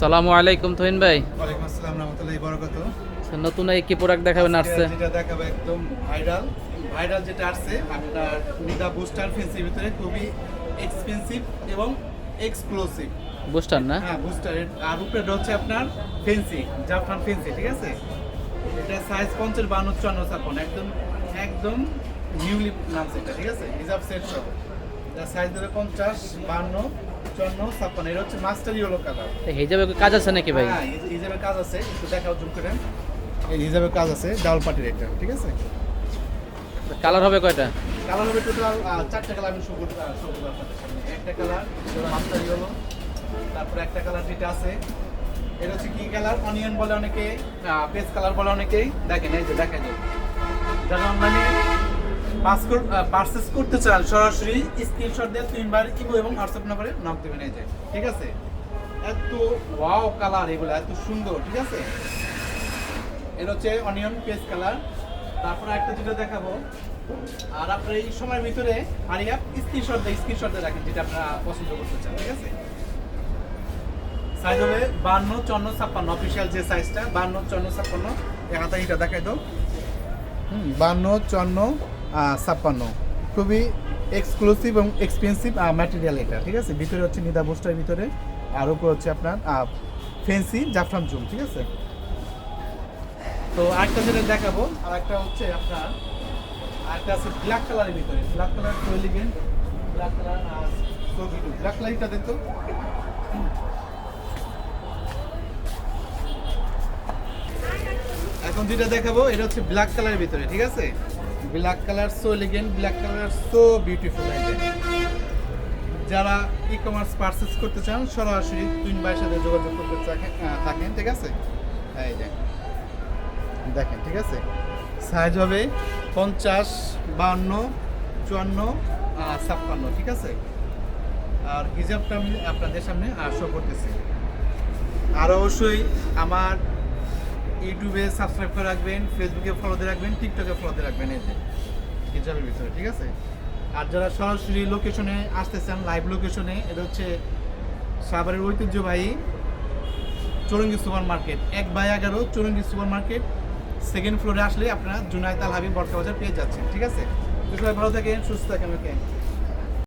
আসসালামু আলাইকুম তুহিন ভাই। ওয়ালাইকুম আসসালাম রাহমাতুল্লাহি ওয়া বারাকাতুহু। নতুন এই কি প্রোডাক্ট দেখাবেন আসছে? যেটা দেখাবো একদম ভাইরাল ভাইরাল যেটা আসছে আপনার নিদা বুস্টার ফেন্সির ভিতরে খুবই এক্সপেন্সিভ এবং এক্সক্লুসিভ। বুস্টার না? হ্যাঁ বুস্টার। আর উপরেটা হচ্ছে আপনার ফেন্সি, জাফরান ফেন্সি, ঠিক আছে? এটা সাইজ 50, 52, 54, 56 একদম একদম নিউলি নামছে এটা, ঠিক আছে? রিজার্ভ সেট সহ। এটা সাইজ ধরে 50, 52, 54, 56। এটা হচ্ছে মাস্টার ইয়েলো কালার। হিজাবে কাজ আছে নাকি ভাই? হ্যাঁ হিজাবের কাজ আছে, একটু দেখাও জুম করেন। এই হিজাবের কাজ আছে ডাবল পার্টির এটা, ঠিক আছে? কালার হবে কয়টা? কালার হবে টোটাল 4টা কালার। আমি শো করতে আপনাদের সামনে। একটা কালার মাস্টার ইয়েলো, তারপরে একটা কালার যেটা আছে এটা হচ্ছে কি কালার, অনিয়ন বলে অনেকে, পেস্ট কালার বলে অনেকেই। দেখেন এই যে দেখাই দাও, যারা অনলাইনে পারচেজ করতে চান সরাসরি স্ক্রিনশট দিয়ে 3বার ইমো এবং হোয়াটসঅ্যাপ নম্বরে নক দেবেন। এই যে, ঠিক আছে? এত ওয়াও কালার, এগুলো এত সুন্দর, ঠিক আছে? এটা হচ্ছে অনিয়ন পেস্ট কালার। তারপরে একটা যেটা দেখাবো, আর আপনার এই সময়ের ভিতরে হারিয়া স্ক্রিনশট দিয়ে রাখেন যেটা আপনারা পছন্দ করতে চান, ঠিক আছে? সাইজ হবে 52, 54, 56 অফিসিয়াল যে সাইজটা 52, 54, 56। এখানে এটা দেখাই দাও। 52, 54, 56 খুবই এক্সক্লুসিভ এবং এক্সপেন্সিভ ম্যাটেরিয়াল এটা, ঠিক আছে? ভিতরে হচ্ছে নিদা বুস্টার ভিতরে, আর উপর হচ্ছে আপনার ফেন্সি জাফরান জুম, ঠিক আছে? তো আরেকটা যেটা দেখাবো, আর একটা হচ্ছে আপনার আরেকটা আছে ব্ল্যাক কালারের ভিতরে। ব্ল্যাক কালার তো লিখেন, ব্ল্যাক কালার আর সোভিডু ব্ল্যাক কালারটা দেখো। এখন যেটা দেখাবো এটা হচ্ছে ব্ল্যাক কালারের ভিতরে, ঠিক আছে? Black colour so elegant, black colour so beautiful. যারা ই কমার্স পারচেজ করতে চান সরাসরি তুহিন ভাইয়ের সাথে যোগাযোগ করতে থাকেন, ঠিক আছে? এই যে দেখেন, ঠিক আছে? সাইজ হবে 50, 52, 54, 56, ঠিক আছে? আর হিজাবটা আমি আপনাদের সামনে শো করতেছি। আর অবশ্যই আমার ইউটিউবে সাবস্ক্রাইব করে রাখবেন, ফেসবুকে ফলো দিয়ে রাখবেন, টিকটকে ফলো দিয়ে রাখবেন। এই যে হিজাবের ভিতরে, ঠিক আছে? আর যারা সরাসরি লোকেশনে আসতে চান, লাইভ লোকেশনে, এটা হচ্ছে সাভারের ঐতিহ্যবাহী Chowringhee super market, 1/11 Chowringhee super market, second ফ্লোরে আসলে আপনারা জুনায়েদ আল হাবিব বটকা বাজার পেয়ে যাচ্ছেন, ঠিক আছে? তো সবাই ভালো থাকেন, সুস্থ থাকেন, ওকে।